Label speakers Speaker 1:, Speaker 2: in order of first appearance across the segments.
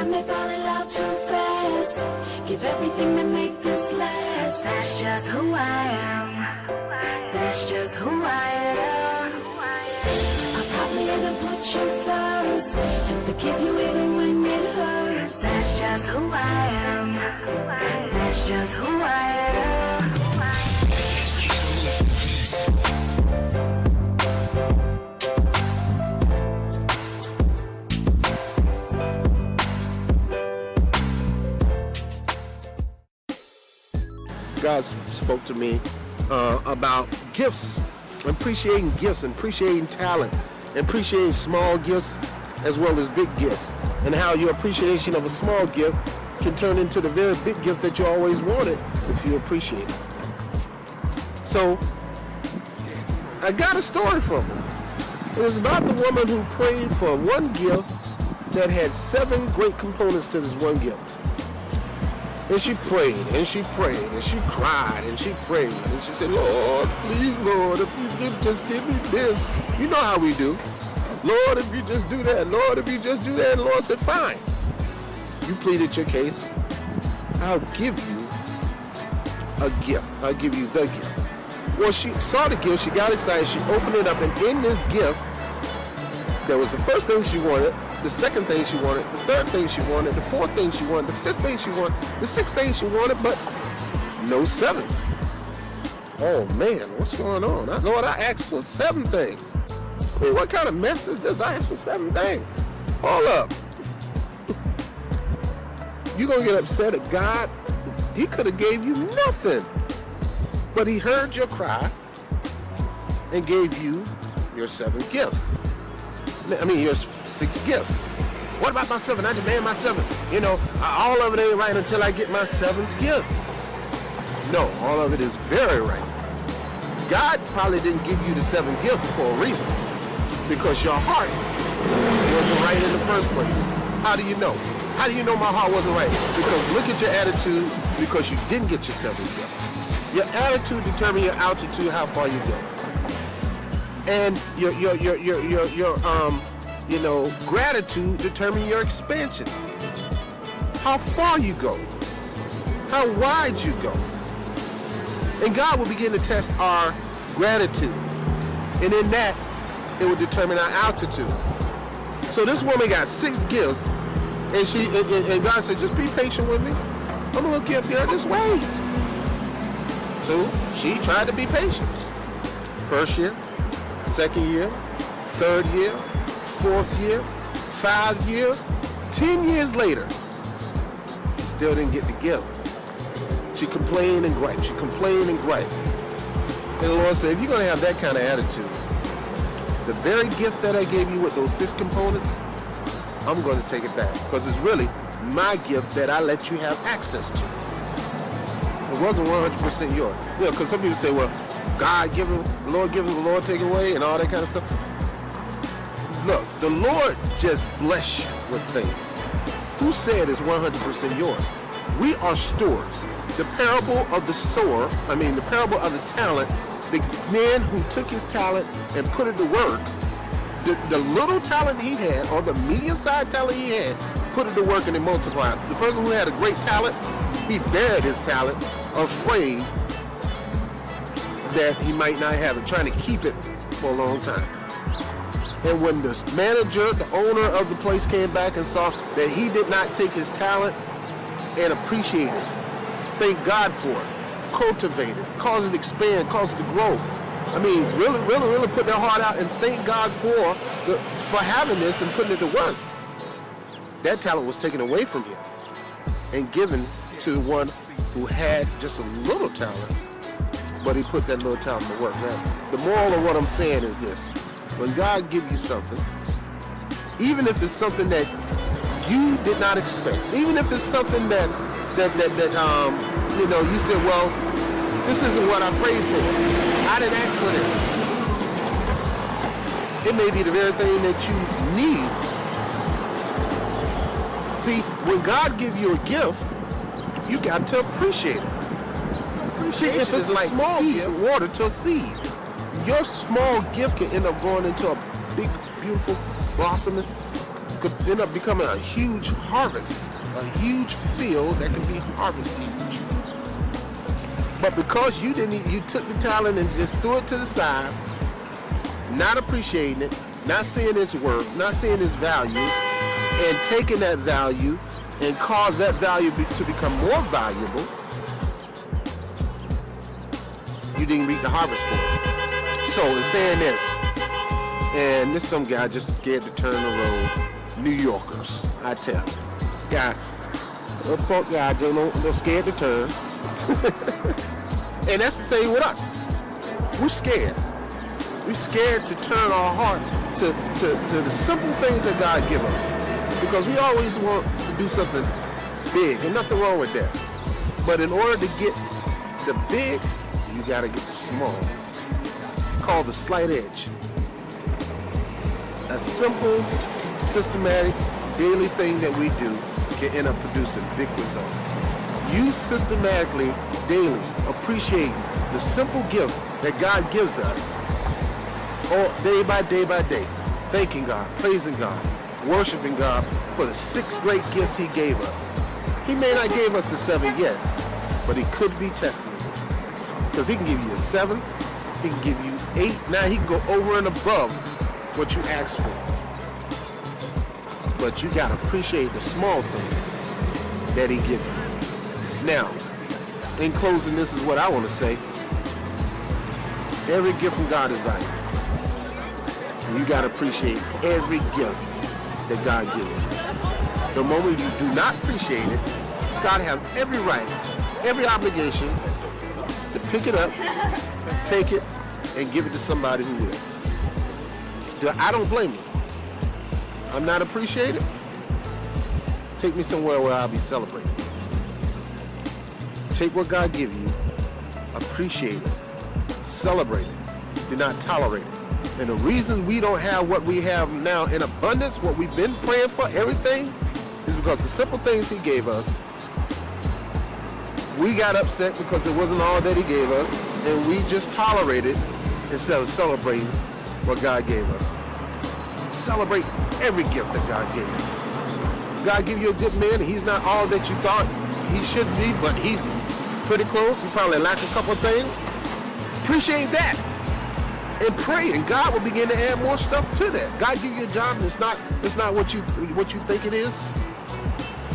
Speaker 1: I may fall in love too fast. Give everything to make this last. That's just who I am. That's just who I am. I'll probably even put you first and forgive you even when it hurts. That's just who I am. That's just who I am.
Speaker 2: God spoke to me about gifts, appreciating gifts, and appreciating talent, and appreciating small gifts as well as big gifts, and how your appreciation of a small gift can turn into the very big gift that you always wanted if you appreciate it. So I got a story from him. It was about the woman who prayed for one gift that had 7 great components to this one gift. And she prayed, and she prayed, and she cried, and she prayed, and she said, Lord, please, Lord, if you could just give me this. You know how we do. Lord, if you just do that. Lord, if you just do that. And the Lord said, fine. You pleaded your case. I'll give you a gift. I'll give you the gift. Well, she saw the gift. She got excited. She opened it up, and in this gift, there was the first thing she wanted, the second thing she wanted, the third thing she wanted, the fourth thing she wanted, the fifth thing she wanted, the sixth thing she wanted, but no seventh. Oh man, what's going on? Lord, I asked for 7 things. I mean, what kind of mess is this? I asked for 7 things. Hold up. You gonna get upset at God? He could have gave you nothing. But he heard your cry and gave you your 7th gift. I mean, your 6 gifts. What about my 7? I demand my 7. You know, all of it ain't right until I get my 7th gift. No, all of it is very right. God probably didn't give you the 7th gift for a reason. Because your heart wasn't right in the first place. How do you know? How do you know my heart wasn't right? Because look at your attitude, because you didn't get your 7th gift. Your attitude determines your altitude, how far you go. And your gratitude determines your expansion. How far you go, how wide you go. And God will begin to test our gratitude. And in that, it will determine our altitude. So this woman got 6 gifts, and God said, just be patient with me. I'm gonna hook you up here, just wait. So she tried to be patient. First year, 2nd year, 3rd year, 4th year, 5th year, 10 years later, she still didn't get the gift. She complained and griped. She complained and griped. And the Lord said, if you're going to have that kind of attitude, the very gift that I gave you with those 6 components, I'm going to take it back. Because it's really my gift that I let you have access to. It wasn't 100% yours. You know, because some people say, well, God give him, the Lord give him, the Lord take away, and all that kind of stuff. Look, the Lord just bless you with things. Who said it's 100% yours? We are stewards. The parable of the sower, the parable of the talent, the man who took his talent and put it to work, the little talent he had, or the medium-sized talent he had, put it to work and it multiplied. The person who had a great talent, he buried his talent, afraid that he might not have it, trying to keep it for a long time. And when the manager, the owner of the place came back and saw that he did not take his talent and appreciate it, thank God for it, cultivate it, cause it to expand, cause it to grow. Really put their heart out and thank God for having this and putting it to work. That talent was taken away from him and given to the one who had just a little talent, but he put that little talent to work. Now, the moral of what I'm saying is this. When God gives you something, even if it's something that you did not expect, even if it's something that you said, well, this isn't what I prayed for. I didn't ask for this. It may be the very thing that you need. See, when God gives you a gift, you got to appreciate it. See, if it's a like small gift, water to a seed. Your small gift can end up growing into a big, beautiful, blossoming, could end up becoming a huge harvest, a huge field that can be harvested. But because you took the talent and just threw it to the side, not appreciating it, not seeing its worth, not seeing its value, and taking that value and cause that value to become more valuable, you didn't reap the harvest for it. So in saying this, and this some guy just scared to turn the road, New Yorkers, I tell you. Guy, a poor guy, they're scared to turn. And that's the same with us. We're scared. We're scared to turn our heart to the simple things that God gives us. Because we always want to do something big, and nothing wrong with that. But in order to get the big, you gotta get the small. Called the slight edge. A simple, systematic, daily thing that we do can end up producing big results. You systematically, daily, appreciate the simple gift that God gives us, or day by day, thanking God, praising God, worshiping God for the 6 great gifts He gave us. He may not give us the 7 yet, but He could be testing you. Because He can give you a 7, He can give you 8, now He can go over and above what you asked for. But you got to appreciate the small things that He gives you. Now, in closing, this is what I want to say. Every gift from God is valuable. And you got to appreciate every gift that God gives you. The moment you do not appreciate it, God has every right, every obligation to pick it up, take it, and give it to somebody who will. I don't blame you. I'm not appreciated. Take me somewhere where I'll be celebrated. Take what God gives you, appreciate it, celebrate it, do not tolerate it. And the reason we don't have what we have now in abundance, what we've been praying for, everything, is because the simple things He gave us, we got upset because it wasn't all that He gave us, and we just tolerated instead of celebrating what God gave us. Celebrate every gift that God gave you. God give you a good man, and he's not all that you thought he should be, but he's pretty close. He probably lacks a couple of things. Appreciate that. And pray, and God will begin to add more stuff to that. God give you a job, and it's not what you think it is.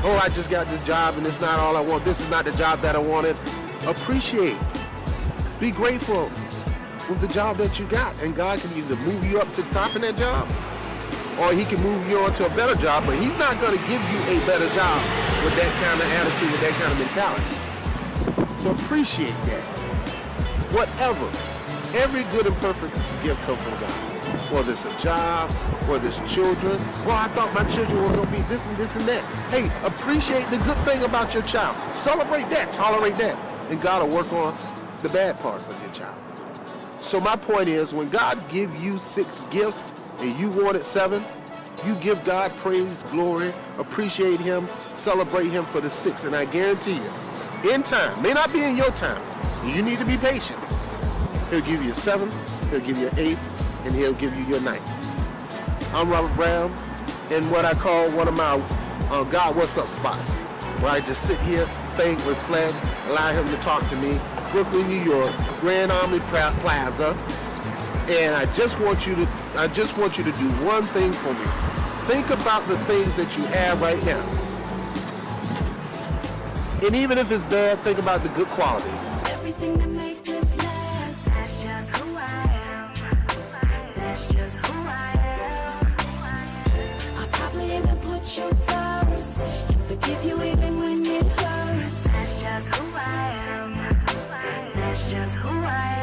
Speaker 2: Oh, I just got this job, and it's not all I want. This is not the job that I wanted. Appreciate. Be grateful with the job that you got, and God can either move you up to the top in that job, or He can move you on to a better job, but He's not going to give you a better job with that kind of attitude, with that kind of mentality. So appreciate that. Whatever. Every good and perfect gift comes from God. Whether it's a job, whether it's children. Well, I thought my children were going to be this and this and that. Hey, appreciate the good thing about your child. Celebrate that, tolerate that, and God will work on the bad parts of your child. So my point is, when God gives you 6 gifts and you wanted 7, you give God praise, glory, appreciate Him, celebrate Him for the 6. And I guarantee you, in time, may not be in your time, you need to be patient. He'll give you a 7, He'll give you an 8, and He'll give you your 9. I'm Robert Brown, in what I call one of my God What's Up spots, where I just sit here, think, reflect, allow Him to talk to me. Brooklyn, New York, Grand Army Plaza, and I just want you to do one thing for me. Think about the things that you have right now. And even if it's bad, think about the good qualities.
Speaker 1: Everything that makes this last, that's just who I am. That's just who I am. I'll probably even put you first and forgive you even when it hurts. That's just who I am. That's just who I am.